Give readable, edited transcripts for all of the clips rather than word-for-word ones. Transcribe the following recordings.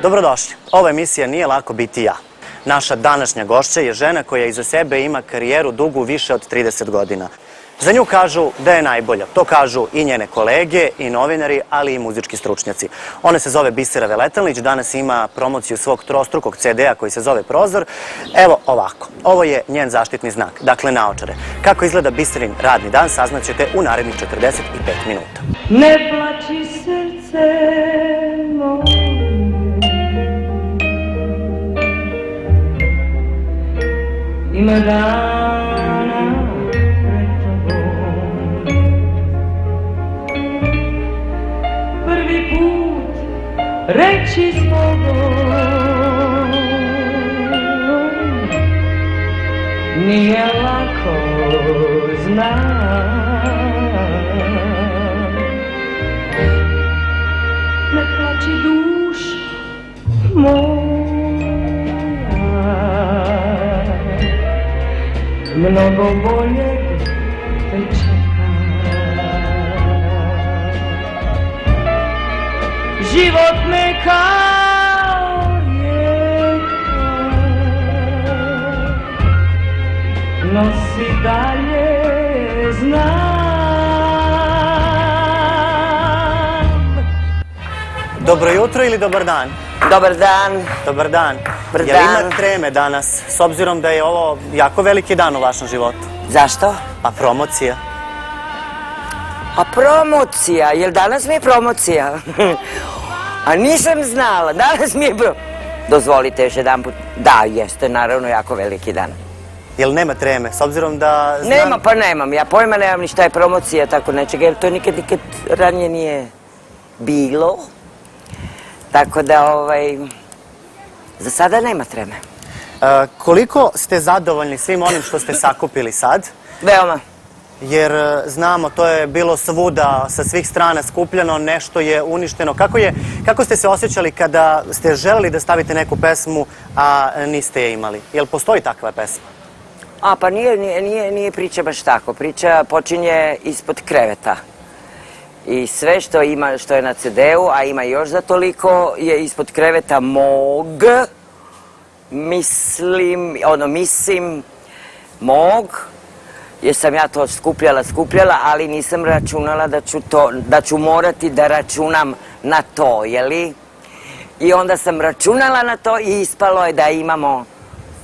Dobrodošli. Ova emisija Nije lako biti ja. Naša današnja gošća je žena koja iza sebe ima karijeru dugu više od 30 godina. Za nju kažu da je najbolja. To kažu i njene kolege, i novinari, ali i muzički stručnjaci. Ona se zove Bisera Veletalnić, danas ima promociju svog trostrukog CD-a koji se zove Prozor. Evo ovako, ovo je njen zaštitni znak, dakle naočare. Kako izgleda Biserin radni dan saznaćete u narednih 45 minuta. Ne plači srce moje, ima dana pred tobom. Prvi put reći s tobom nije lako, znam. Ne plači duša moja, mnogo bolje te čeka. Život me kao rijeka nosi dalje, znam. Dobro jutro ili dobar dan? Dobar dan. Dobar dan. Dobar Jel dan. ima treme danas, s obzirom da je ovo jako veliki dan u vašem životu? Zašto? Pa promocija. A promocija, jel danas mi je promocija? A nisam znala, danas mi je Dozvolite još jedan put. Da, jeste, naravno, jako veliki dan. Jel nema treme, s obzirom da znam... Nema, pa nemam, ja pojma nemam ni šta je promocija, tako nečega, jer to nikad ranije nije bilo. Tako da, za sada nema treme. Koliko ste zadovoljni svim onim što ste sakupili sad? Veoma. Jer znamo, to je bilo svuda, sa svih strana skupljeno, nešto je uništeno. Kako ste se osjećali kada ste želeli da stavite neku pesmu, a niste je imali? Jel postoji takva pesma? A, pa nije priča baš tako. Priča počinje ispod kreveta. I sve što je na CD-u, a ima još za toliko, je ispod kreveta mog, mislim, mog, jer sam ja to skupljala, ali nisam računala da ću morati da računam na to, jeli? I onda sam računala na to i ispalo je da imamo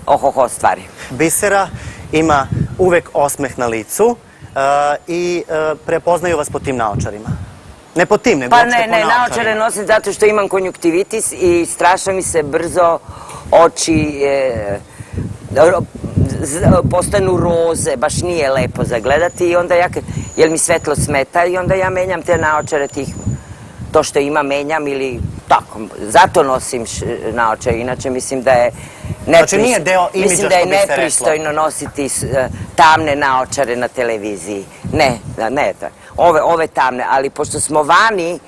ohoho stvari. Bisera ima uvek osmeh na licu i prepoznaju vas po tim naočarima. Ne po tim, nego uopšte po naočarima. Pa ne, naočare nosim zato što imam konjuktivitis i strašno mi se brzo oči postanu roze, baš nije lepo za gledati i onda jer mi svetlo smeta i onda ja menjam te naočare to što ima menjam ili tako, zato nosim naočare, inače mislim da je nepristojno nositi tamne naočare na televiziji. Ne, ove tamne, ali pošto smo vani,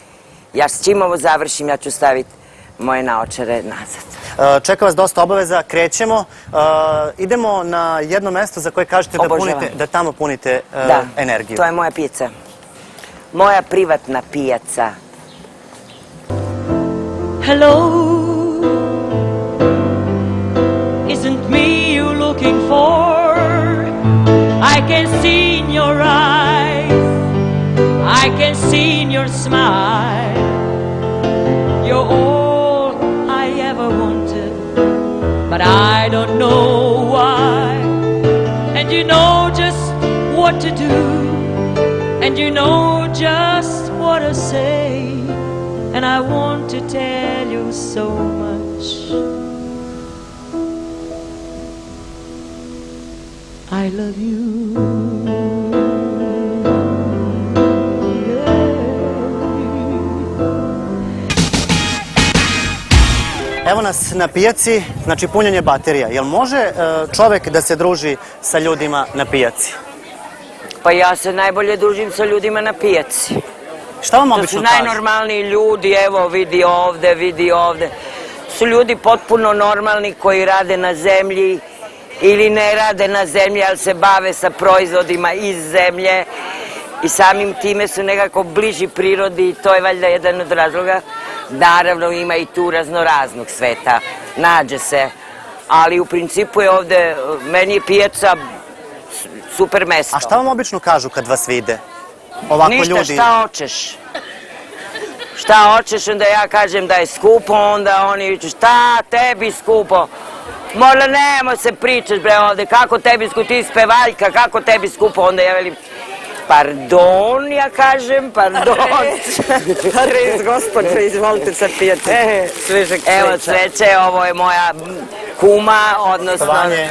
ja s čim ovo završim, ja ću staviti moje naočare nazad. Čeka vas dosta obaveza, krećemo. Idemo na jedno mesto za koje kažete da tamo punite energiju. To je moja pijaca. Moja privatna pijaca. Hello, isn't me you looking for? I can see in your eyes, I can see in your smile. You're all I ever wanted, but I don't know why. And you know just what to do, and you know just what to say. And I want to tell you so much. I love you. Evo nas na pijaci, znači punjenje baterija. Jel može čovek da se druži sa ljudima na pijaci? Pa ja se najbolje družim sa ljudima na pijaci. Šta vam obično kažu? To su najnormalniji ljudi, evo vidi ovde. Su ljudi potpuno normalni koji rade na zemlji ili ne rade na zemlji, ali se bave sa proizvodima iz zemlje i samim time su nekako bliži prirodi i to je valjda jedan od razloga Naravno ima i tu raznoraznog sveta, nađe se, ali u principu je ovde, meni je pijaca super mesto. A šta vam obično kažu kad vas vide? Ovako Ništa, ljudi... šta hoćeš? Šta hoćeš, onda ja kažem da je skupo, onda oni viču šta tebi skupo? Možda nemo se pričaš bre ovde, kako tebi skupo, ti spevaljka, kako tebi skupo, onda ja velim pardon, ja kažem, pardon. Riz, gospođo, izvolite sa pijace svežeg cveća. Evo cveće, ovo je moja kuma, odnosno Poštovanje.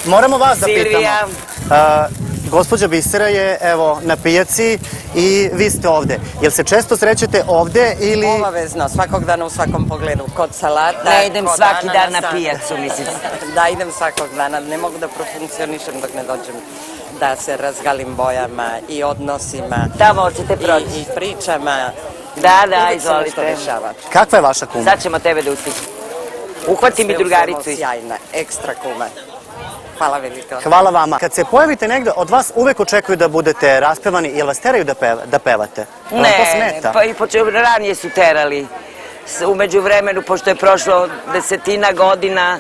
Moramo vas da Silvija. pitamo. Gospođa Bisera je evo na pijaci i vi ste ovde. Jel se često srećete ovde ili... Obavezno, svakog dana u svakom pogledu. Kod salata, Ne idem kod svaki dan na ananasa. pijacu, mislim. Da, idem svakog dana. Ne mogu da profunkcionišem dok ne dođem da se razgalim bojama i odnosima. Tamo hoćete proći. I pričama. Da, Uvijek se nešto izvolite. dešava. Kakva je vaša kuma? Sad ćemo tebe da ustići. Uhvati mi Sve u drugaricu. svemu sjajna, ekstra kuma. Hvala veliko. Hvala vama. Kad se pojavite negde, od vas uvek očekuju da budete raspevani. Jel vas teraju da pevate? Jel vam to smeta? Pa i ranije su terali. Umeđu vremenu, pošto je prošlo 10 godina,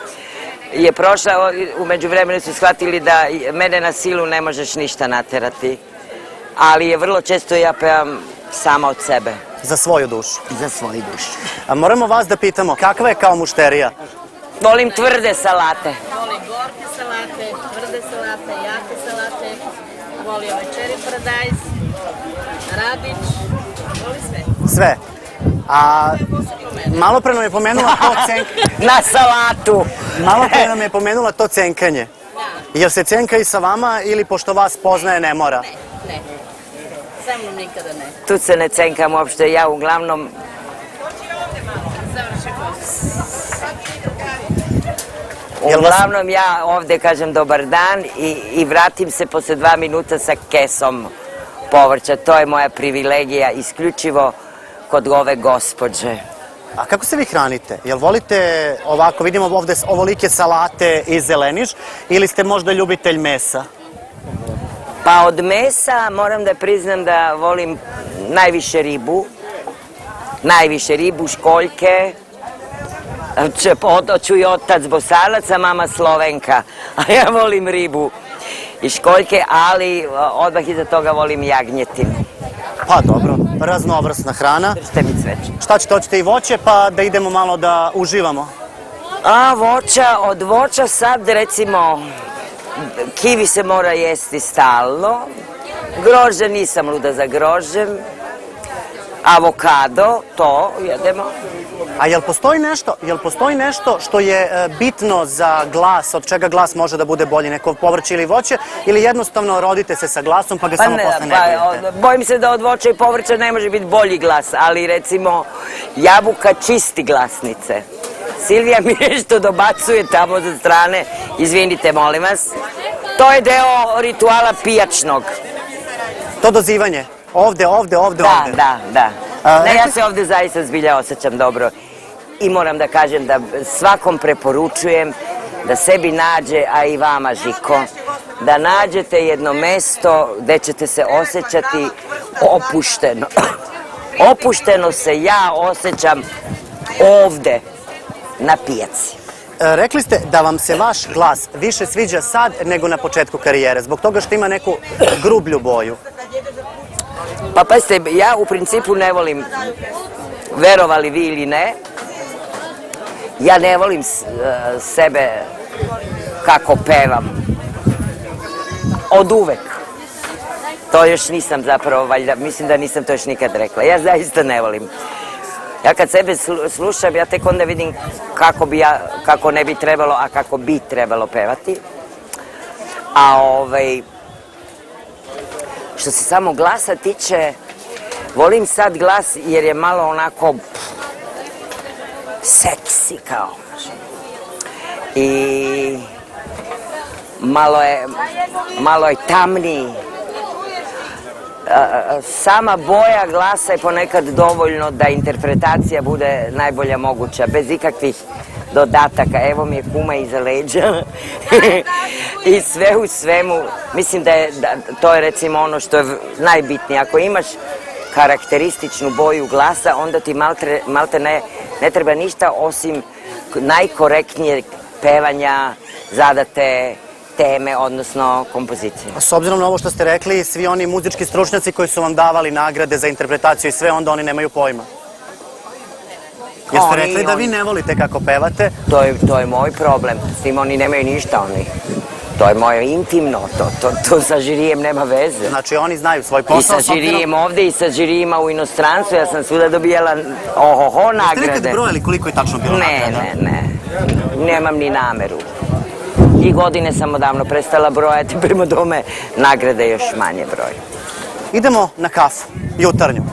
je prošla, umeđu vremenu su shvatili da mene na silu ne možeš ništa naterati. Ali je vrlo često ja pevam sama od sebe. Za svoju dušu. Za svoju dušu. A moramo vas da pitamo, kakva je kao mušterija? Volim tvrde salate. Voli gorke salate, tvrde salate, jake salate, voli ovaj čeri paradajz, radić, voli sve. Sve. A malo pre nam je pomenula to cenkanje. Na salatu. Malo pre nam je pomenula to cenkanje. Jel se cenka i sa vama ili pošto vas poznaje ne mora? Ne, sa mnom nikada ne. Tu se ne cenkam uopšte, ja uglavnom Završi posao. uglavnom ja ovde kažem dobar dan i vratim se posle 2 minuta sa kesom povrća. To je moja privilegija, isključivo kod ove gospođe. A kako se vi hranite? Jel volite ovako, vidimo ovde ovolike salate i zeleniš ili ste možda ljubitelj mesa? Pa od mesa moram da priznam da volim najviše ribu. Najviše ribu, školjke. Oću i otac Bosanac, a mama Slovenka. A ja volim ribu i školjke, ali odmah iza toga volim jagnjetinu. Pa dobro, raznovrsna hrana. Držite mi cveće. Šta ćete, hoćete i voće pa da idemo malo da uživamo? A voća, od voća sad recimo kivi se mora jesti stalno, grožđe nisam luda za grožđem, avokado, to jedemo. A jel postoji nešto što je bitno za glas, od čega glas može da bude bolji, neko povrće ili voće, ili jednostavno rodite se sa glasom pa ga samo posle ne bojite? Bojim se da od voća i povrća ne može biti bolji glas, ali recimo jabuka čisti glasnice. Silvija mi nešto dobacuje tamo za strane, izvinite molim vas. To je deo rituala pijačnog. To dozivanje, ovde. Da. Ne, ja se ovde zaista zbilja osjećam dobro i moram da kažem da svakom preporučujem da sebi nađe, a i vama Žiko, da nađete jedno mesto gde ćete se osjećati opušteno. Opušteno se ja osjećam ovde na pijaci. Rekli ste da vam se vaš glas više sviđa sad nego na početku karijere, zbog toga što ima neku grublju boju. Pa pazite, ja u principu ne volim, verovali vi ili ne, ja ne volim sebe kako pevam. Od uvek. To još nisam zapravo, valjda, mislim da nisam to još nikad rekla. Ja zaista ne volim. Ja kad sebe slušam, ja tek onda vidim kako ne bi trebalo, a kako bi trebalo pevati. A što se samo glasa tiče, volim sad glas jer je malo onako seksi kao. I malo je tamniji. Sama boja glasa je ponekad dovoljno da interpretacija bude najbolja moguća, bez ikakvih dodataka. Evo mi je kuma iza leđa. I sve u svemu, mislim da to je recimo ono što je najbitnije. Ako imaš karakterističnu boju glasa, onda ti malte ne treba ništa osim najkorektnijeg pevanja, zadate teme, odnosno kompozicije. S obzirom na ovo što ste rekli, svi oni muzički stručnjaci koji su vam davali nagrade za interpretaciju i sve, onda oni nemaju pojma. Jer ste rekli da vi ne volite kako pevate. To je moj problem. S tim oni nemaju ništa, oni. To je moje intimno, to sa žirijem nema veze. Znači oni znaju svoj posao. I sa žirijem ovde i sa žirijima u inostranstvu, ja sam svuda dobijala ohoho nagrade. Ste nekad brojali koliko je tačno bilo nagrada? Ne. Nemam ni nameru. I godine sam odavno prestala brojati, prema tome nagrade još manje broj. Idemo na kafu, jutarnju.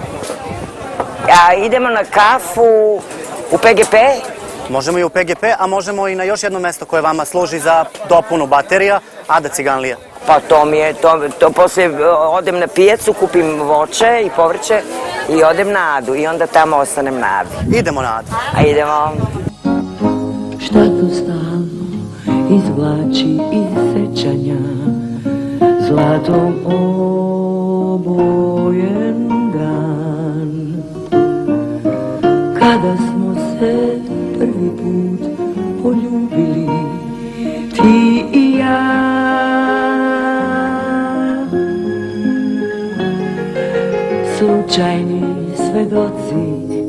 Idemo na kafu u PGP? Možemo i u PGP, a možemo i na još jedno mesto koje vama služi za dopunu baterija, Ada Ciganlija. Pa to mi je, to poslije odem na pijacu, kupim voće i povrće i odem na Adu i onda tamo ostanem na Adi. Idemo na Adu. Idemo. Šta to stalno izvlači iz sećanja, zlatom obojen dan, kada smo se prvi put poljubili, ti i ja. Slučajni svedoci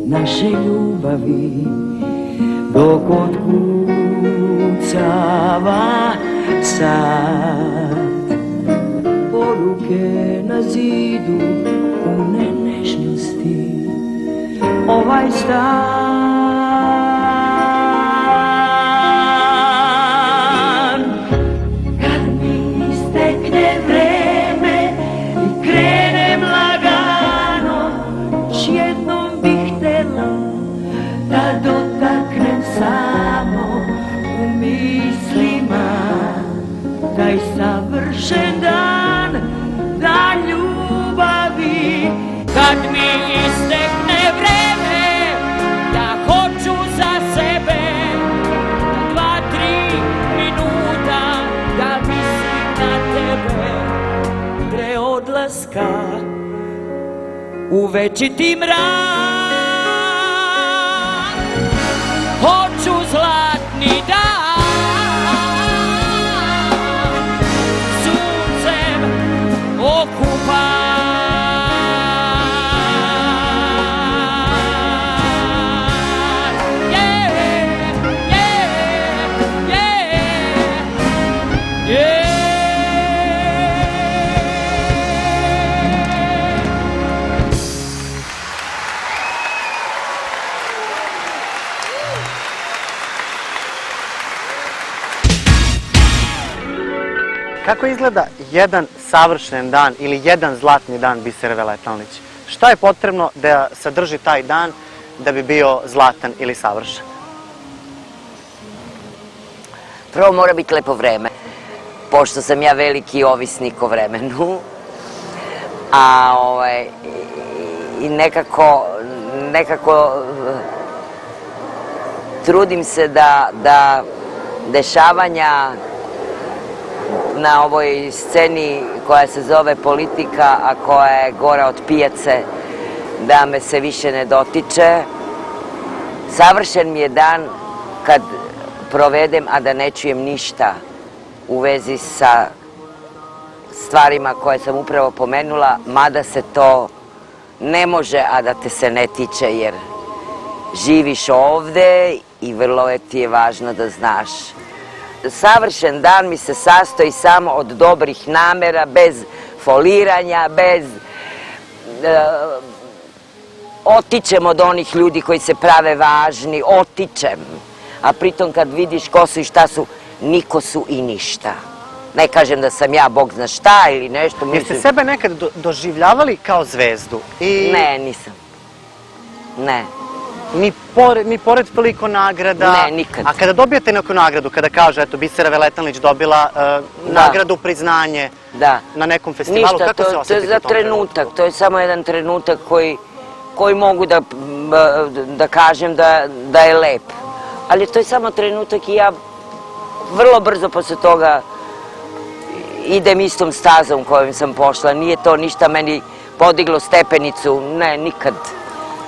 naše ljubavi, dok otkucava sad, poruke na zidu pune nežnosti, ovaj stan. Kad mi istekne vreme i krenem lagano, još jednom bih htela da dotaknem samo u mislima taj savršen dan, dan ljubavi. Kad mi istekne vreme, ja hoću za sebe 2-3 minuta da mislim na tebe. Pre odlaska u večiti mrak, hoću zlatni dan, suncem okupan. Kako izgleda jedan savršen dan ili jedan zlatni dan Bisere Veletalnić? Šta je potrebno da sadrži taj dan da bi bio zlatan ili savršen? Prvo mora biti lepo vreme, pošto sam ja veliki ovisnik o vremenu, i nekako trudim se da dešavanja na ovoj sceni koja se zove politika, a koja je gora od pijace, da me se više ne dotiče. Savršen mi je dan kad provedem, a da ne čujem ništa u vezi sa stvarima koje sam upravo pomenula, mada se to ne može, a da te se ne tiče, jer živiš ovde i vrlo ti je važno da znaš. Savršen dan mi se sastoji samo od dobrih namera, bez foliranja, bez otičem od onih ljudi koji se prave važni, otičem. A pritom kad vidiš ko su i šta su, niko su i ništa. Ne kažem da sam ja bog zna šta ili nešto. Jeste sebe nekad doživljavali kao zvezdu? Ne, nisam. Ne. Ni pored toliko nagrada? Ne, nikad. A kada dobijete neku nagradu, kada kaže, eto, Bisera Veletalnić dobila nagradu, priznanje na nekom festivalu, kako se osjetite u tom trenutku? Ništa, to je za trenutak, to je samo jedan trenutak koji mogu da kažem da je lep. Ali to je samo trenutak i ja vrlo brzo posle toga idem istom stazom kojom sam pošla. Nije to ništa meni podiglo stepenicu, ne, nikad.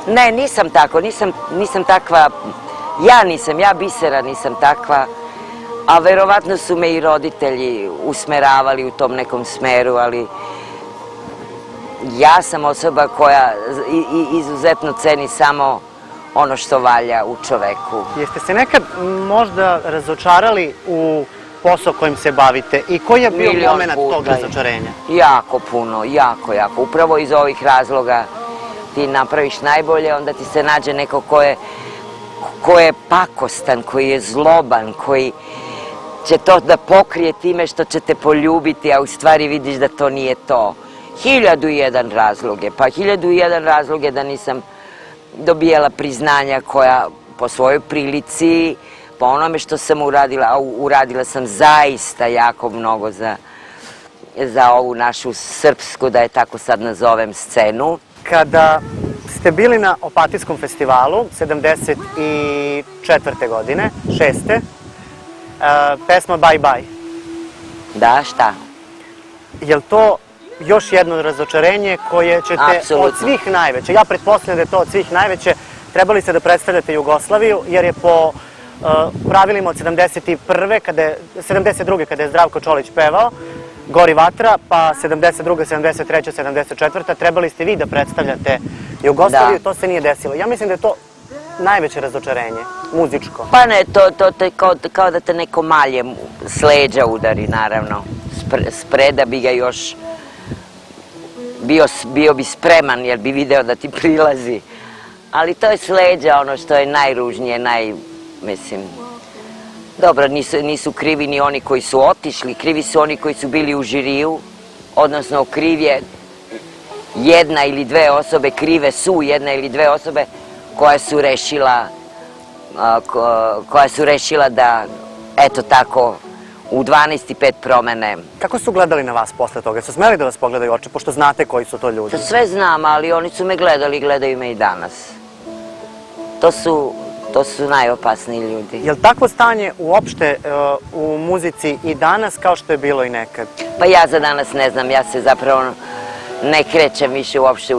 Ne, nisam tako, nisam takva, ja Bisera nisam takva, a verovatno su me i roditelji usmeravali u tom nekom smeru, ali ja sam osoba koja izuzetno ceni samo ono što valja u čoveku. Jeste se nekad možda razočarali u posao kojim se bavite i koji je bio Milion moment tog puta. razočarenja? Jako puno, jako. Upravo iz ovih razloga ti napraviš najbolje, onda ti se nađe neko ko je pakostan, koji je zloban, koji će to da pokrije time što će te poljubiti, a u stvari vidiš da to nije to. 1001 razlog je, pa 1001 razlog je da nisam dobijala priznanja koja po svojoj prilici, po onome što sam uradila, a uradila sam zaista jako mnogo za ovu našu srpsku, da je tako sad nazovem, scenu. Kada ste bili na Opatijskom festivalu 74. godine, 6. Pesma Bye Bye. Da, šta? Je li to još jedno razočarenje koje ćete od svih najveće, ja pretpostavljam da je to od svih najveće, trebali ste da predstavljate Jugoslaviju, jer je po pravilima od 72. kada je Zdravko Čolić pevao, Gori vatra, pa 72., 73., 74. trebali ste vi da predstavljate Jugoslaviju, to se nije desilo. Ja mislim da je to najveće razočarenje, muzičko. Pa ne, to kao da te neko malje s leđa udari, naravno. Spreda bi ga još, bio bi spreman jer bi video da ti prilazi. Ali to je s leđa ono što je najružnije, mislim, dobro, nisu krivi ni oni koji su otišli, krivi su oni koji su bili u žiriju, odnosno kriv je jedna ili dve osobe, krive su jedna ili dve osobe koja su rešila da, eto tako, u 12:05 promene. Kako su gledali na vas posle toga? Su smeli da vas pogledaju u oči, pošto znate koji su to ljudi? Sve znam, ali oni su me gledali i gledaju me i danas. To su najopasniji ljudi. Je li takvo stanje uopšte u muzici i danas kao što je bilo i nekad? Pa ja za danas ne znam, ja se zapravo ne krećem više uopšte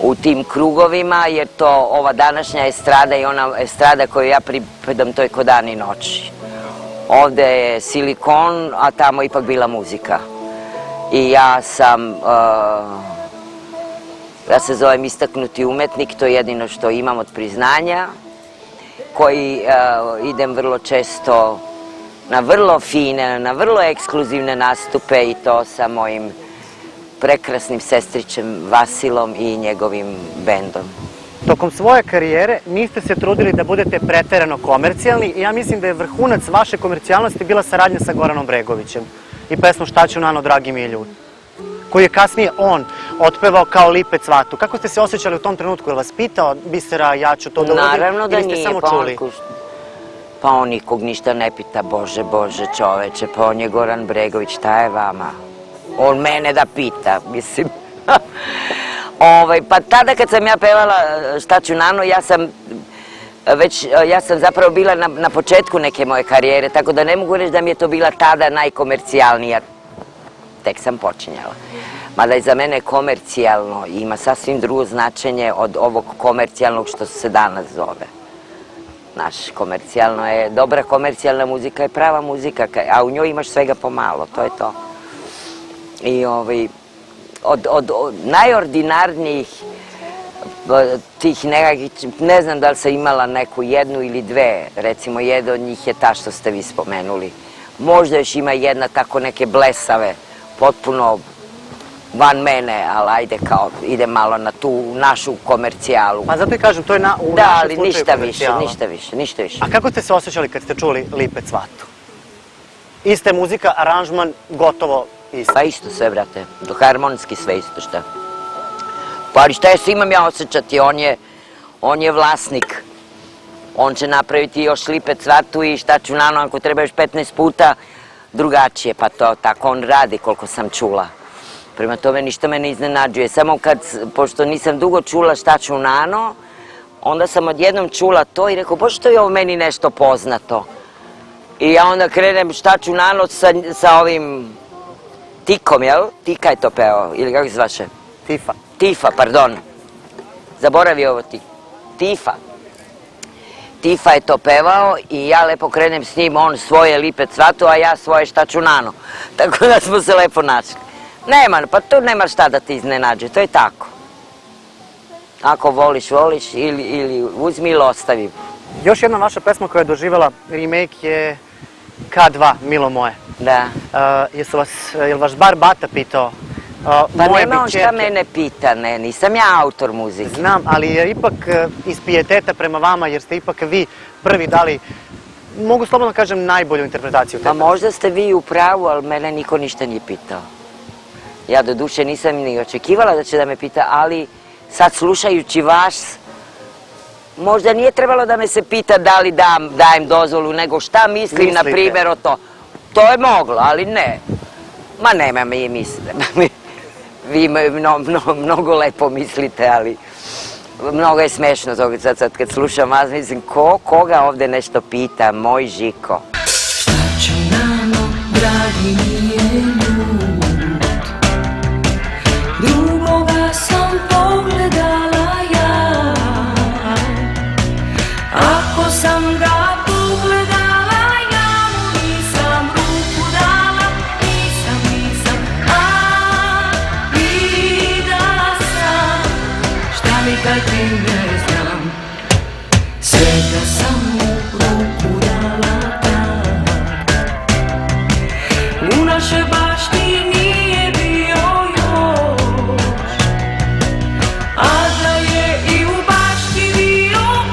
u tim krugovima, jer to ova današnja estrada i ona estrada koju ja pripadam, to je ko dan i noć. Ovde je silikon, a tamo ipak bila muzika. I ja se zovem istaknuti umetnik, to je jedino što imam od priznanja, koji idem vrlo često na vrlo fine, na vrlo ekskluzivne nastupe i to sa mojim prekrasnim sestrićem Vasilom i njegovim bendom. Tokom svoje karijere niste se trudili da budete preterano komercijalni i ja mislim da je vrhunac vaše komercijalnosti bila saradnja sa Goranom Bregovićem i pesmom Šta ću Nano, dragi mi ljudi, koju je kasnije on otpevao kao Lipe cvatu. Kako ste se osjećali u tom trenutku? Je li vas pitao Bisera, ja ću to da uradim? Naravno da nije, pa on nikog ništa ne pita, Bože, čoveče, pa on je Goran Bregović, šta je vama? On mene da pita, mislim. Pa tada kad sam ja pevala Šta ću Nano, ja sam zapravo bila na početku neke moje karijere, tako da ne mogu reći da mi je to bila tada najkomercijalnija. Tek sam počinjala. Mada je za mene komercijalno ima sasvim drugo značenje od ovog komercijalnog što se danas zove. Znaš, komercijalno je, dobra komercijalna muzika je prava muzika, a u njoj imaš svega pomalo, to je to. I od najordinarnijih tih nekakvih, ne znam da li sam imala neku jednu ili dve, recimo jedna od njih je ta što ste vi spomenuli. Možda još ima jedna tako neke blesave, potpuno van mene, ali ajde kao ide malo na tu našu komercijalu. Pa zato i kažem, to je u našem slučaju komercijala. Da, ali ništa više. A kako ste se osjećali kad ste čuli Lipe cvatu? Ista je muzika, aranžman, gotovo isto. Pa isto sve, brate, harmonijski sve isto, šta? Pa ali šta imam ja osjećati, on je vlasnik. On će napraviti još Lipe cvatu i Šta ću Nano, ako treba još 15 puta drugačije, pa to tako on radi koliko sam čula. Prema tome ništa me ne iznenađuje, samo pošto nisam dugo čula Šta ću Nano, onda sam odjednom čula to i rekao, Bože, to je ovo meni nešto poznato. I ja onda krenem Šta ću Nano sa ovim Tikom, jel? Tika je to peo, ili kako se zvaše? Tifa. Tifa, pardon. Zaboravio ovo ti. Tifa. Tifa je to pevao i ja lepo krenem s njim, on svoje lipe cvatu, a ja svoje štačunano. Tako da smo se lepo našli. Nema, pa tu nema šta da ti iznenađe, to je tako. Ako voliš, voliš ili uzmi ili ostavi. Još jedna vaša pesma koja je doživjela remake je K2, Milo moje. Da. Jel vaš bar Bata pitao? Pa nema on šta mene pita, ne, nisam ja autor muzike. Znam, ali je ipak iz pijeteta prema vama, jer ste ipak vi prvi dali, mogu slobodno kažem, najbolju interpretaciju te Pa pesme. možda ste vi u pravu, ali mene niko ništa nije pitao. Ja do duše nisam ni očekivala da će da me pita, ali sad slušajući vas, možda nije trebalo da me se pita da li dajem dozvolu, nego šta mislim, na Mislite. primjer, o to. To je moglo, ali ne. Ma nema mi mislite. Vi mnogo lepo mislite, ali mnogo je smešno toga sad kad slušam vas, mislim, koga ovde nešto pita, moj Žiko. Šta će nama, dragi, nije ljud? Drugoga sam pogledala ja. Ako sam ga pogledala, ja mu nisam ruku dala. Nisam, i da sam. Šta mi kad ti ne znam? Sve da sam mu ruku dala tam. U našoj bašti nije bio još, a da je i u bašti bio, on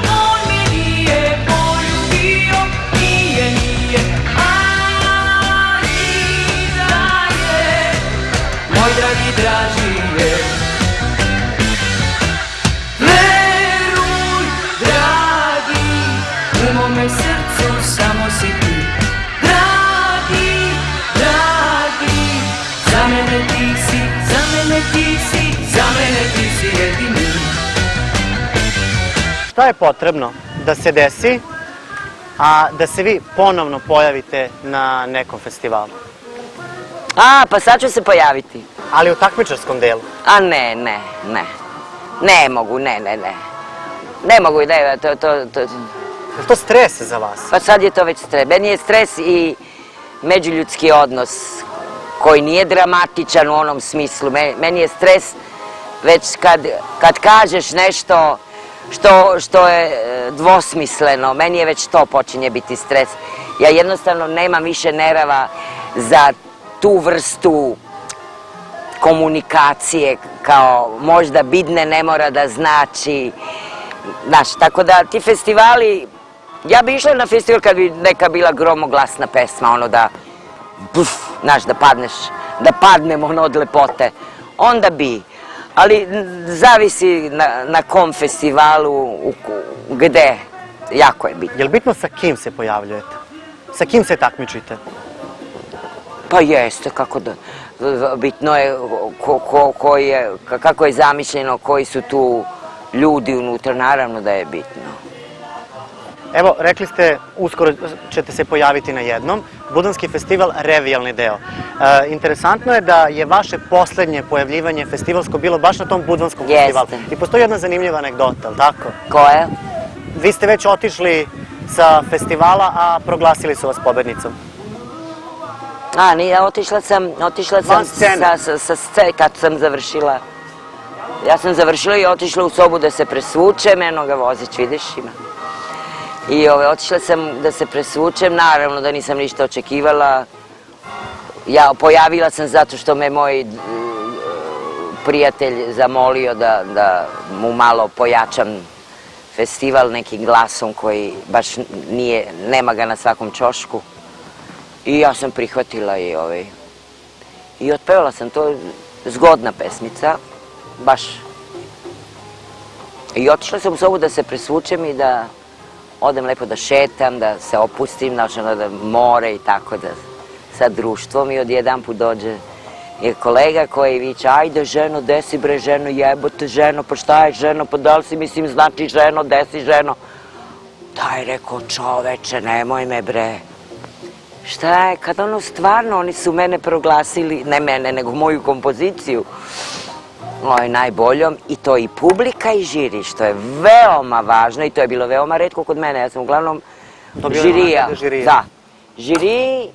me nije poljubio, nije, ali da je, moj dragi draži je. Veruj, dragi, u mome srcu samo si ti. Dragi, za mene ti si, za mene ti si jedini. Šta je potrebno da se desi, a da se vi ponovno pojavite na nekom festivalu? Pa sad ću se pojaviti. Ali u takmičarskom delu. A ne. Ne mogu, ne. Ne mogu, Je li to stres za vas? Pa sad je to već stres. Meni je stres i međuljudski odnos koji nije dramatičan u onom smislu. Meni je stres već kad kažeš nešto što je dvosmisleno. Meni je već to počinje biti stres. Ja jednostavno nemam više nerava za tu vrstu komunikacije, kao možda bidne ne mora da znači. Znaš, tako da ti festivali, ja bi išla na festival kad bi neka bila gromoglasna pesma, ono da, znaš, da padnemo ono od lepote, onda bi, ali zavisi na kom festivalu, gde, jako je bitno. Je li bitno sa kim se pojavljujete? Sa kim se takmičite? Pa jeste, kako da, bitno je kako je zamišljeno, koji su tu ljudi unutra, naravno da je bitno. Evo, rekli ste, uskoro ćete se pojaviti na jednom. Budanski festival, revijalni deo. Interesantno je da je vaše poslednje pojavljivanje festivalsko bilo baš na tom Budanskom festivalu. I postoji jedna zanimljiva anegdota, ali tako? Koja? Vi ste već otišli sa festivala, a proglasili su vas pobednicom. Nije, otišla sam sa scene kad sam završila. Ja sam završila i otišla u sobu da se presvučem, eno ga vozić, vidiš, ima. I otišla sam da se presvučem, naravno da nisam ništa očekivala. Pojavila sam zato što me moj prijatelj zamolio da mu malo pojačam festival nekim glasom koji baš nema ga na svakom ćošku. I ja sam prihvatila i otpevala sam to, zgodna pesmica, baš. I otišla sam u sobu da se presvučem i da odem lepo da šetam, da se opustim, znači da more i tako da sa društvom i odjedan put dođe je kolega koji viče, ajde ženo, desi bre ženo, jebote ženo, pa šta je ženo, pa da li si mislim znači ženo, desi ženo. Daj, rekao, čoveče, nemoj me bre. šta je, kad ono stvarno, oni su mene proglasili, ne mene, nego moju kompoziciju, najboljom, i to i publika i žiri, što je veoma važno i to je bilo veoma retko kod mene. Ja sam uglavnom žirija. Da, žiri,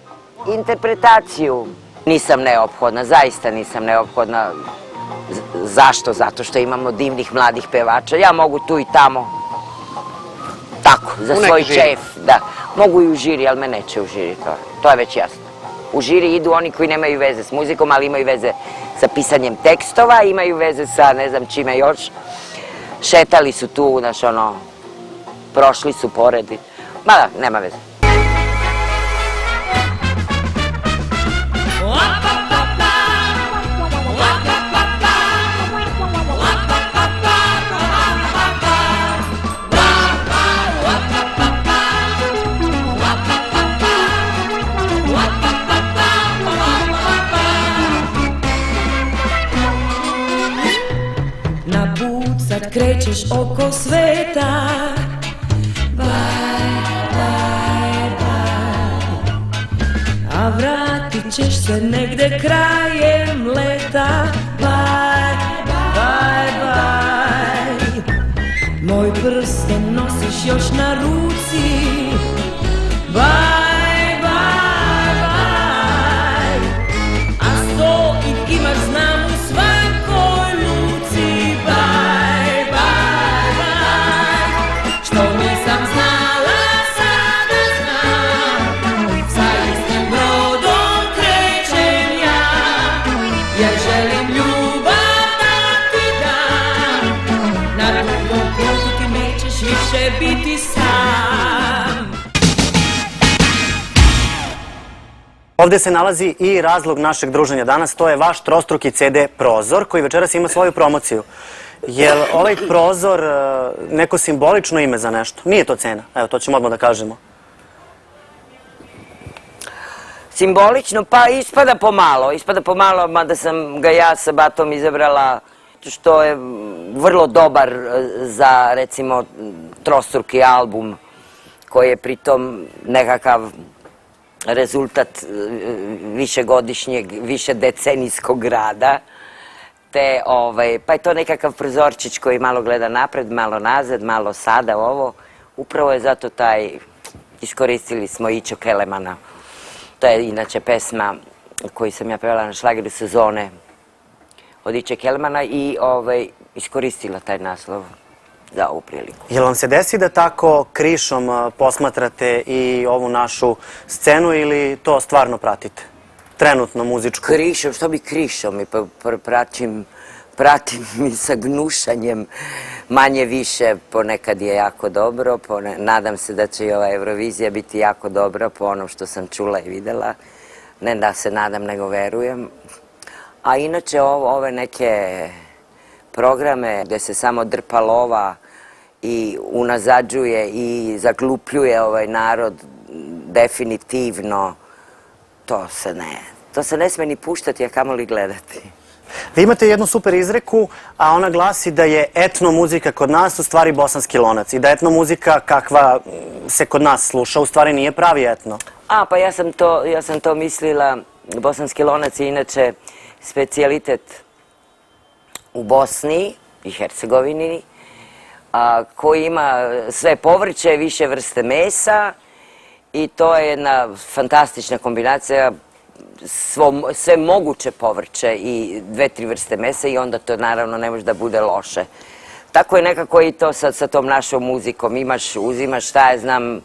interpretaciju. Nisam neophodna, zaista nisam neophodna. Zašto? Zato što imamo divnih mladih pevača. Ja mogu tu i tamo, tako, za svoj čef. Da, mogu i u žiri, ali me neće u žiri, to je već jasno. U žiri idu oni koji nemaju veze s muzikom, ali imaju veze sa pisanjem tekstova, imaju veze sa ne znam čime još. Šetali su tu, znaš ono, prošli su pored. Ma da, nema veze. Sad krećeš oko sveta, bye, bye, bye, a vratit ćeš se negde krajem leta, bye, bye, bye. Moj prsten nosiš još na ruci, bye, bye, bye, a 100 ih imaš znam u svakoj luci, bye. Biti sam. Ovdje se nalazi i razlog našeg druženja danas, to je vaš trostruki CD Prozor, koji večeras ima svoju promociju. Je li ovaj Prozor neko simbolično ime za nešto? Nije to cena, evo to ćemo odmah da kažemo. Simbolično, pa ispada pomalo, mada sam ga ja sa Batom izabrala, što je vrlo dobar za, recimo, trostruki album, koji je pritom nekakav rezultat višegodišnjeg, višedecenijskog rada, te, pa je to nekakav prizorčić koji malo gleda napred, malo nazad, malo sada, ovo. Upravo je zato iskoristili smo Ićo Kelemana. To je inače pesma koju sam ja pevala na šlageru sezone od Iće Kelemana i iskoristila taj naslov za ovu priliku. Jel vam se desi da tako krišom posmatrate i ovu našu scenu ili to stvarno pratite? Trenutno muzičku? Krišom, što bi krišom? Pratim i sa gnušanjem, manje više, ponekad je jako dobro, nadam se da će i ova Eurovizija biti jako dobra po onom što sam čula i videla, ne da se nadam nego verujem, a inače ove neke programe gde se samo drpa lova i unazađuje i zaglupljuje ovaj narod, definitivno to se ne sme ni puštati, a kamoli gledati. Vi imate jednu super izreku, a ona glasi da je etno muzika kod nas u stvari bosanski lonac i da etno muzika kakva se kod nas sluša u stvari nije pravi etno. Pa ja sam to mislila, bosanski lonac je inače specijalitet u Bosni i Hercegovini, koji ima sve povrće, više vrste mesa i to je jedna fantastična kombinacija, sve moguće povrće i 2-3 vrste mesa i onda to naravno ne može da bude loše. Tako je nekako i to sa tom našom muzikom. Uzimaš, šta ja znam,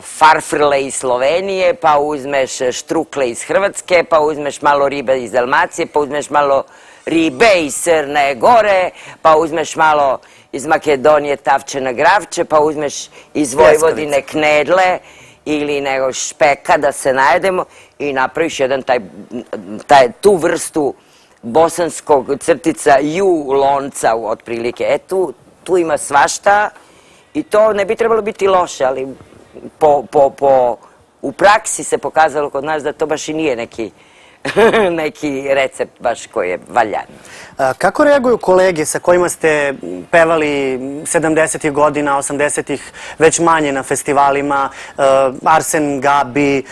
farfrle iz Slovenije, pa uzmeš štrukle iz Hrvatske, pa uzmeš malo ribe iz Dalmacije, pa uzmeš malo ribe iz Crne Gore, pa uzmeš malo iz Makedonije tavčana gravče, pa uzmeš iz Vojvodine knedle ili nego špeka da se najedemo i napraviš jedan tu vrstu bosanskog crtica ju lonca otprilike. Tu ima svašta i to ne bi trebalo biti loše, ali u praksi se pokazalo kod nas da to baš i nije neki neki recept baš koji je valjan. Kako reaguju kolege sa kojima ste pevali 70. godina, 80. već manje na festivalima, Arsen, Gabi,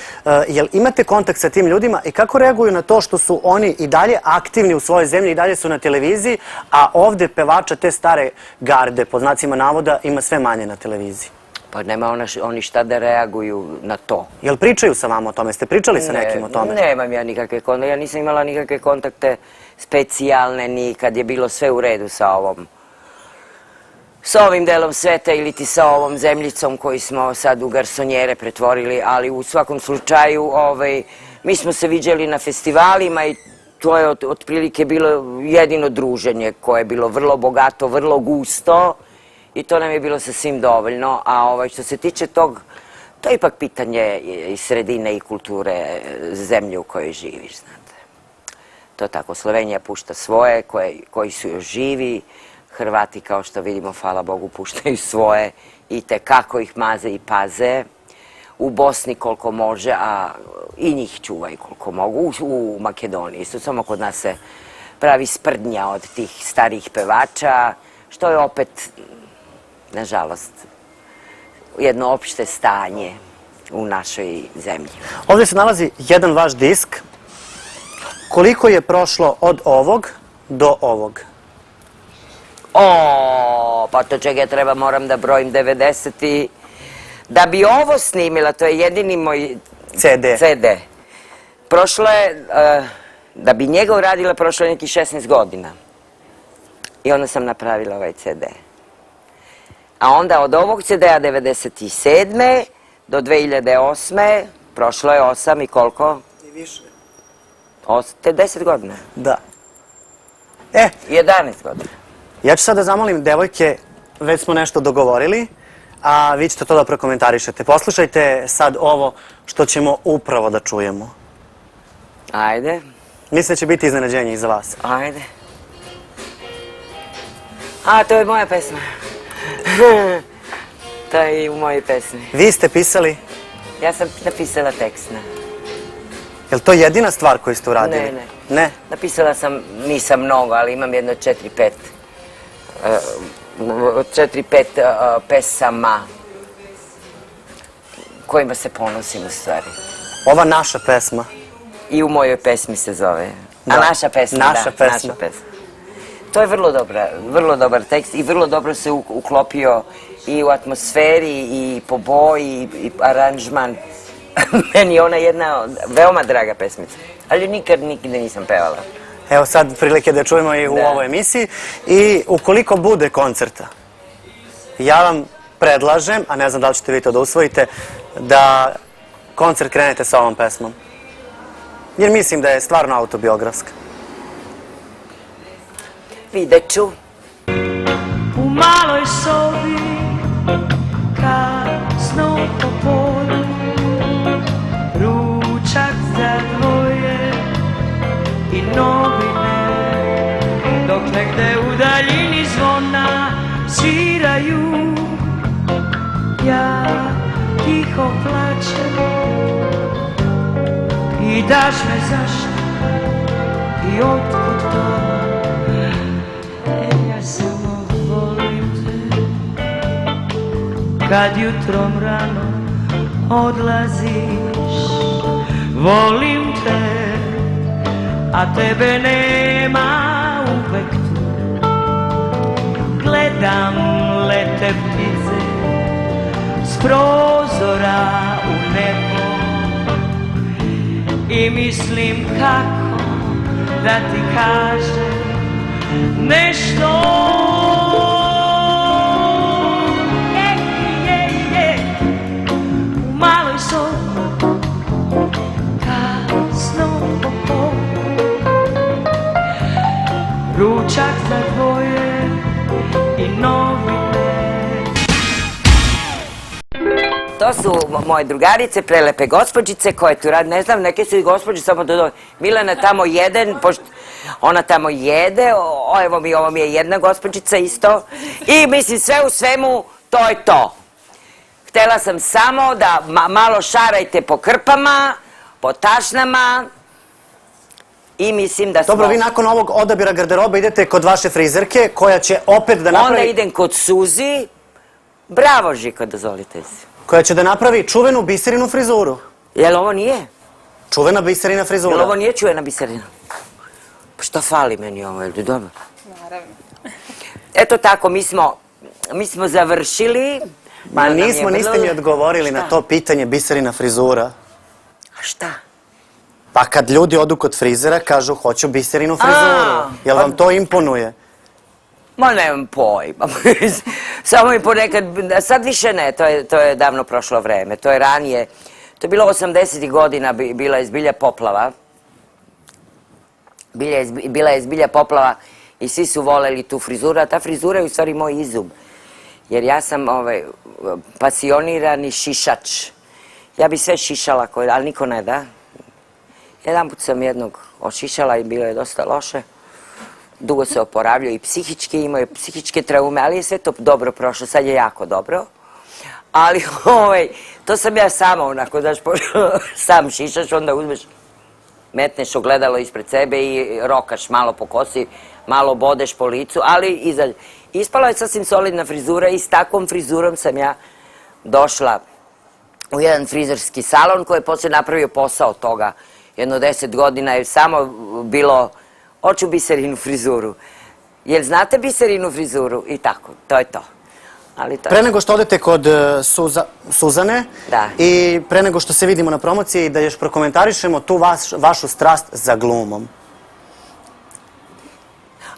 jel imate kontakt sa tim ljudima i kako reaguju na to što su oni i dalje aktivni u svojoj zemlji, i dalje su na televiziji, a ovde pevača te stare garde, pod znacima navoda, ima sve manje na televiziji? Pa nema oni šta da reaguju na to. Jel pričaju sa vama o tome? Ste pričali sa nekim o tome? Nemam ja nikakve kontakte. Ja nisam imala nikakve kontakte specijalne ni kad je bilo sve u redu sa ovim delom sveta ili ti sa ovom zemljicom koju smo sad u garsonjere pretvorili, ali u svakom slučaju mi smo se viđali na festivalima i to je otprilike bilo jedino druženje koje je bilo vrlo bogato, vrlo gusto. I to nam je bilo sasvim dovoljno, a što se tiče tog, to je ipak pitanje i sredine i kulture zemlje u kojoj živiš, znate. To je tako, Slovenija pušta svoje, koji su još živi, Hrvati, kao što vidimo, hvala Bogu, puštaju svoje i tekako ih maze i paze. U Bosni koliko može, a i njih čuvaju koliko mogu, u Makedoniji. Samo kod nas se pravi sprdnja od tih starih pevača, što je opet, nažalost, jedno opšte stanje u našoj zemlji. Ovdje se nalazi jedan vaš disk. Koliko je prošlo od ovog do ovog? Pa to čega ja treba, moram da brojim 90. Da bi ovo snimila, to je jedini moj CD. Prošlo je, da bi njega uradila, prošlo je neki 16 godina. I onda sam napravila ovaj CD. A onda od ovog CD-a 97. do 2008. prošlo je 8 i koliko? I više. 10 godina. Da. 11 godina. Ja ću sad da zamolim devojke, već smo nešto dogovorili, a vi ćete to da prokomentarišete. Poslušajte sad ovo što ćemo upravo da čujemo. Ajde. Mislim da će biti iznenađenje i za vas. Ajde. A, to je moja pesma. To je i u mojoj pesmi. Vi ste pisali? Ja sam napisala tekst. Je li to jedina stvar koju ste uradili? Ne. Napisala sam, nisam mnogo, ali imam jedno 4-5 pesama kojima se ponosim u stvari. Ova naša pesma? I u mojoj pesmi se zove. A naša pesma, da. Naša pesma. To je vrlo dobar tekst i vrlo dobro se uklopio i u atmosferi i po boji i aranžman. Meni je ona jedna veoma draga pesmica, ali nikad nisam pevala. Evo sad prilike da čujemo i u ovoj emisiji. I ukoliko bude koncerta, ja vam predlažem, a ne znam da li ćete vi to da usvojite, da koncert krenete sa ovom pesmom. Jer mislim da je stvarno autobiografska. Vidjet ću. U maloj sobi, kasno popodne, ručak za dvoje i novine, dok negde u daljini zvona sviraju. Ja tiho plačem, pitaš me zašto i otkud to. Ja samo volim te, kad jutrom rano odlaziš. Volim te, a tebe nema uvek tu. Gledam lete ptice s prozora u nebo i mislim kako da ti kažem nešto. U maloj sobi, kasno popodne, ručak za dvoje i novine. To su moje drugarice, prelepe gospođice koje tu rade, ne znam, neke su i gospođe, samo da Milana tamo jede, ona tamo jede, ovo mi je jedna gospođica isto i mislim sve u svemu to je to. Htela sam samo da malo šarajte po krpama, po tašnama I mislim da smo... Dobro, vi nakon ovog odabira garderoba idete kod vaše frizerke, koja će opet da napravi... Onda idem kod Suzi. Bravo, Žiko, dozvolite se. Koja će da napravi čuvenu biserinu frizuru. Jel ovo nije? Čuvena biserina frizura. Jel ovo nije čuvena biserina? Pa šta fali meni ovo, je li dobro? Naravno. Eto tako, mi smo završili. Ma nismo, niste mi odgovorili na to pitanje biserina frizura. A šta? Pa kad ljudi odu kod frizera, kažu hoću biserinu frizuru. Jel vam to imponuje? Ma nemam pojma. Samo mi ponekad, sad više ne, to je davno prošlo vreme. To je ranije, to je bilo 80. godina, bila je zbilja poplava. Bila je zbilja poplava i svi su voleli tu frizuru, a ta frizura je u stvari moj izum. Jer ja sam pasionirani šišač. Ja bi sve šišala, ali niko ne da. Jedan put sam jednog ošišala i bilo je dosta loše. Dugo se oporavljao i psihički, imao je psihičke traume, ali je sve to dobro prošlo, sad je jako dobro. Ali to sam ja sama onako, znaš, sam šišaš, onda uzmeš, metneš ogledalo ispred sebe i rokaš malo po kosi, malo bodeš po licu, ali izađe. Ispala je sasvim solidna frizura i s takvom frizurom sam ja došla u jedan frizerski salon koji je poslije napravio posao toga. Jedno 10 godina je samo bilo, hoću biserinu frizuru. Jel znate biserinu frizuru? I tako, to je to. Pre nego što odete kod Suzane i pre nego što se vidimo na promociji, da još prokomentarišemo tu vašu strast za glumom.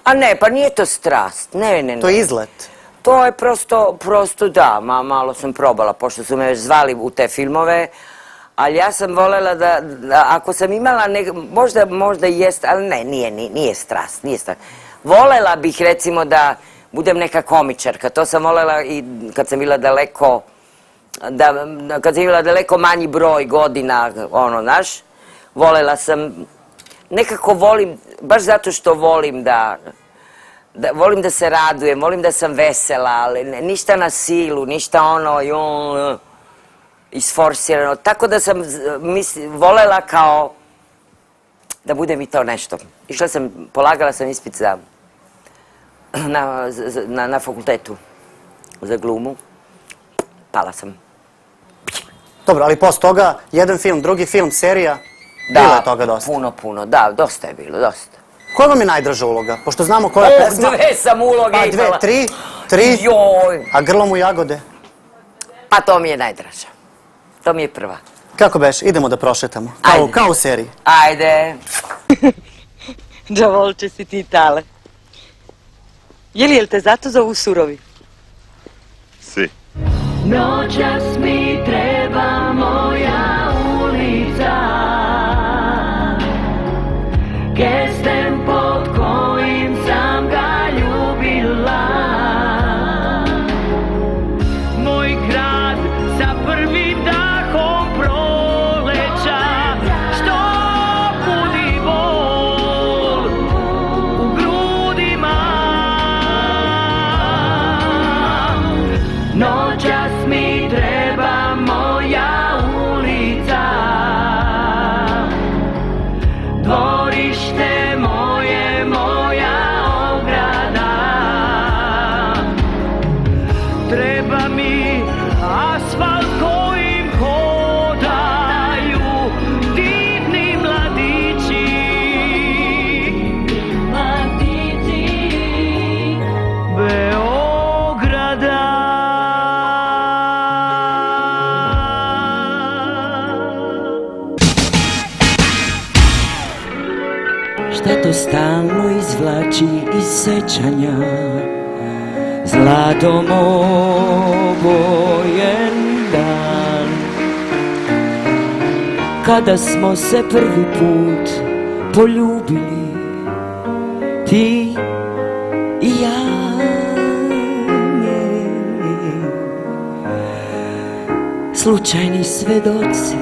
A ne, pa nije to strast, ne. To je izlet. To je prosto da, malo sam probala, pošto su me već zvali u te filmove, ali ja sam voljela da, ako sam imala, možda i jest, ali ne, nije strast, nije strast. Voljela bih, recimo, da budem neka komičarka, to sam voljela i kad sam bila daleko manji broj godina, znaš, voljela sam, nekako volim, baš zato što volim volim da se radujem, volim da sam vesela, ali ništa na silu, ništa isforsirano, tako da sam voljela kao da budem i to nešto. Polagala sam ispit na fakultetu za glumu, pala sam. Dobro, ali posle toga, jedan film, drugi film, serija, bilo je toga dosta. Puno, da, dosta je bilo, dosta. Koja vam je najdraža uloga? Pošto znamo koja je pesma... Dve sam uloge imala. Pa dve, tri, a Grlom u jagode? Pa to mi je najdraža. To mi je prva. Kako beš? Idemo da prošetamo. Kao u seriji. Ajde. Đavolče si ti, Tale. Jel te zato zovu surovi? Si. Noćas mi treba moja ulica, kesten pod kojim sam ga ljubila, moj grad sa prvim dahom proleća, što budi bol u grudima. Noćas mi treba moja ulica, dvorište moje, moja ograda. Treba mi asfalt kojim hodaju divni mladići, Beograda. Šta to stalno izvlači iz sećanja, zlatom obojen dan, kada smo se prvi put poljubili, ti i ja. Slučajni svedoci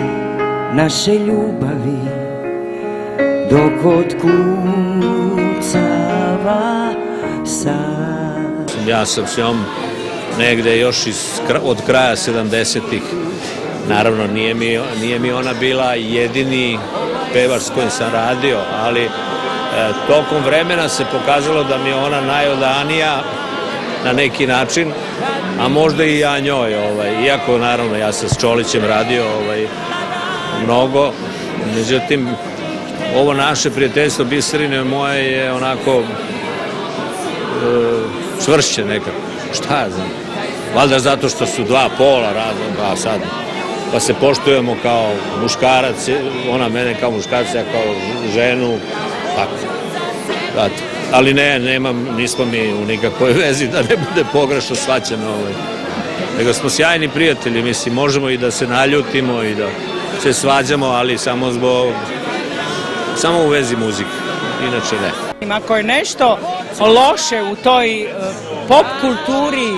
naše ljubavi, dok otkucava sad. Ja sam s njom negde još od kraja 70-ih. Naravno, nije mi ona bila jedini pevač s kojim sam radio, ali tokom vremena se pokazalo da mi je ona najodanija na neki način, a možda i ja njoj, iako naravno ja sam s Čolićem radio mnogo, međutim ovo naše prijateljstvo Biserine moje je onako čvršće nekako, šta ja znam, valjda zato što su dva pola različita, sad, pa se poštujemo kao muškarac, ona mene kao muškarac, ja kao ženu, tako. Ali nismo mi u nikakvoj vezi, da ne bude pogrešno shvaćeno. Nego smo sjajni prijatelji, mislim, možemo i da se naljutimo i da se svađamo, ali samo u vezi muzike, inače ne. Ako je nešto loše u toj pop kulturi,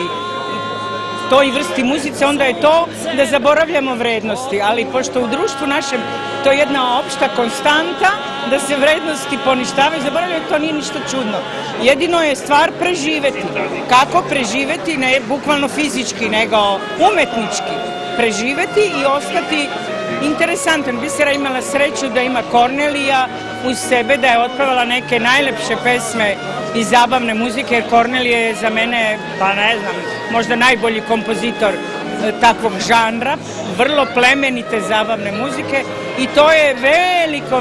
toj vrsti muzice, onda je to da zaboravljamo vrednosti, ali pošto u društvu našem to je jedna opšta konstanta, da se vrednosti poništavaju, zaboravljaju, to nije ništa čudno. Jedino je stvar preživeti. Kako preživeti, ne bukvalno fizički, nego umetnički. Preživeti i ostati interesantan. Bisera imala sreću da ima Kornelija uz sebe, da je otpevala neke najlepše pesme i zabavne muzike, jer Kornelije je za mene, pa ne znam, možda najbolji kompozitor takvog žanra, vrlo plemenite zabavne muzike i to je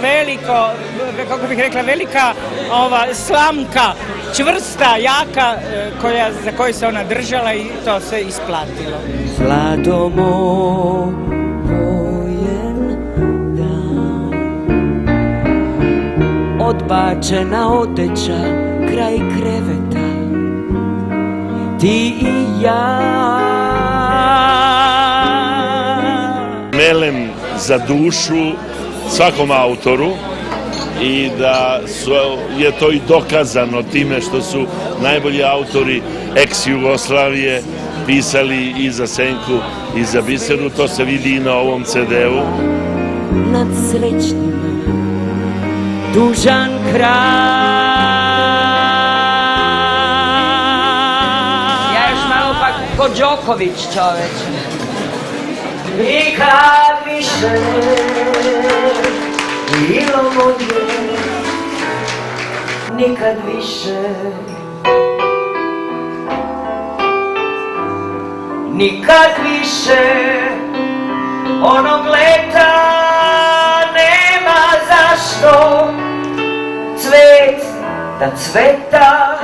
veliko, kako bih rekla, velika slamka, čvrsta, jaka, za koju se ona držala i to se isplatilo. Sladomojen dan, odbačena odeća kraj kreveta, ti i ja. Melem za dušu svakom autoru i da je to i dokazano time što su najbolji autori ex-Jugoslavije pisali i za Senku i za Biseru, to se vidi i na ovom CD-u. Nad srećnima dužan kraj. Ja još malo pa ko Đoković, čoveče. Nikad više bilo moje, nikad više, nikad više onog leta nema zašto cvet da cveta,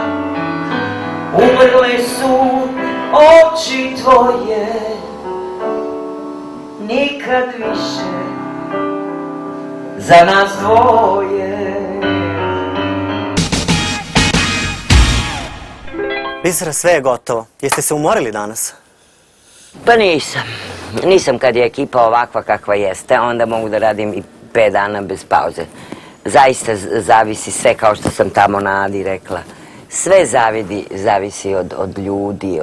umrle su oči tvoje. Nikad više za nas dvoje. Bisera, sve je gotovo. Jeste se umorili danas? Pa nisam kad je ekipa ovakva kakva jeste, onda mogu da radim i 5 dana bez pauze. Zaista zavisi sve, kao što sam tamo na Adi rekla, sve zavisi od ljudi,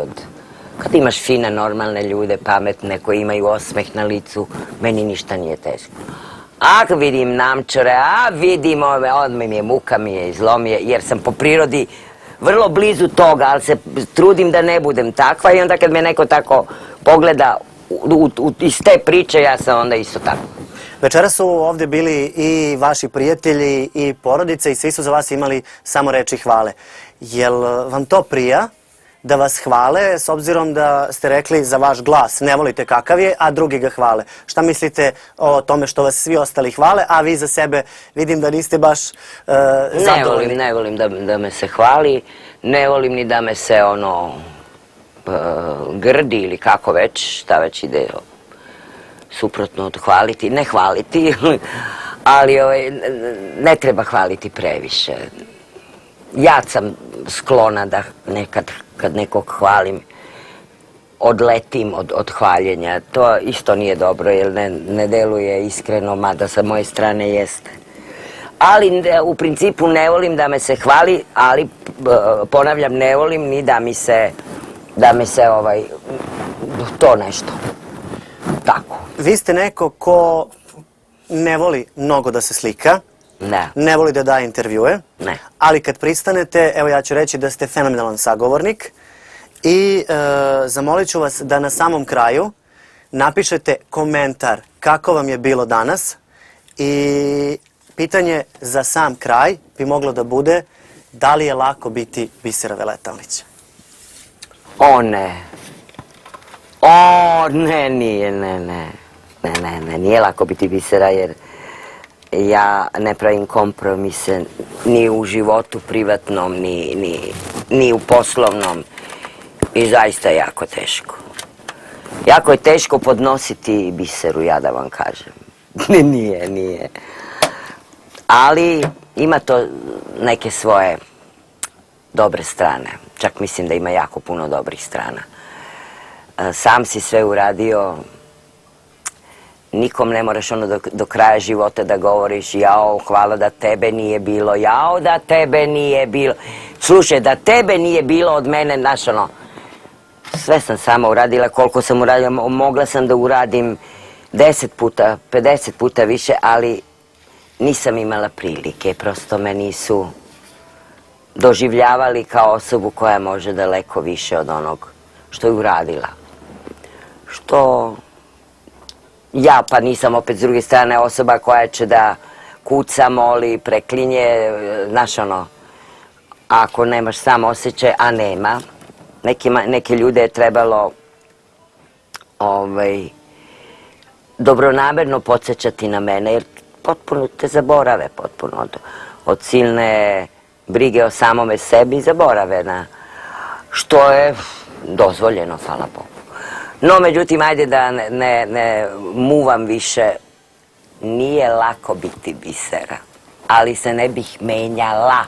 kad imaš fine, normalne ljude, pametne, koji imaju osmeh na licu, meni ništa nije teško. Ako vidim namčore, vidim odmah mi je, muka mi je, zlom je, jer sam po prirodi vrlo blizu toga, ali se trudim da ne budem takva i onda kad me neko tako pogleda iz te priče, ja sam onda isto tako. Večera su ovdje bili i vaši prijatelji i porodice i svi su za vas imali samo reči hvale. Jel vam to prija da vas hvale, s obzirom da ste rekli za vaš glas, ne volite kakav je, a drugi ga hvale? Šta mislite o tome što vas svi ostali hvale, a vi za sebe vidim da niste baš zadovoljni? Ne volim da me se hvali, ne volim ni da me se grdi ili kako već, šta već ide suprotno od hvaliti, ne hvaliti, ali ne treba hvaliti previše. Ja sam sklona da nekad kad nekog hvalim odletim od hvaljenja. To isto nije dobro jer ne deluje iskreno, mada sa moje strane jeste. Ali u principu ne volim da me se hvali, ali ponavljam, ne volim ni da mi se to nešto. Tako. Vi ste neko ko ne voli mnogo da se slika. Ne voli da daje intervjue, ali kad pristanete, evo ja ću reći da ste fenomenalan sagovornik i zamolit ću vas da na samom kraju napišete komentar kako vam je bilo danas i Pitanje za sam kraj bi moglo da bude da li je lako biti Bisera Veletalnića? O ne. O ne, nije, ne. Ne, nije lako biti Bisera jer ja ne pravim kompromise ni u životu privatnom, ni u poslovnom i zaista je jako teško. Jako je teško podnositi Biseru, ja da vam kažem. Nije. Ali ima to neke svoje dobre strane. Čak mislim da ima jako puno dobrih strana. Sam si sve uradio, nikom ne moraš ono do kraja života da govoriš jao, hvala da tebe nije bilo, jao da tebe nije bilo. Slušaj, da tebe nije bilo od mene, znaš ono, sve sam sama uradila, koliko sam uradila, mogla sam da uradim 10 puta, 50 puta više, ali nisam imala prilike, prosto me nisu doživljavali kao osobu koja može daleko više od onog što je uradila. Što ja pa nisam opet s druge strane osoba koja će da kuca, moli, preklinje, znaš ono, ako nemaš sam osjećaj, a nema. Neke ljude je trebalo dobronamerno podsjećati na mene, jer potpuno te zaborave, potpuno od silne brige o samome sebi zaborave na što je dozvoljeno, hvala Bogu. No, međutim, ajde da ne muvam više, nije lako biti Bisera, ali se ne bih menjala.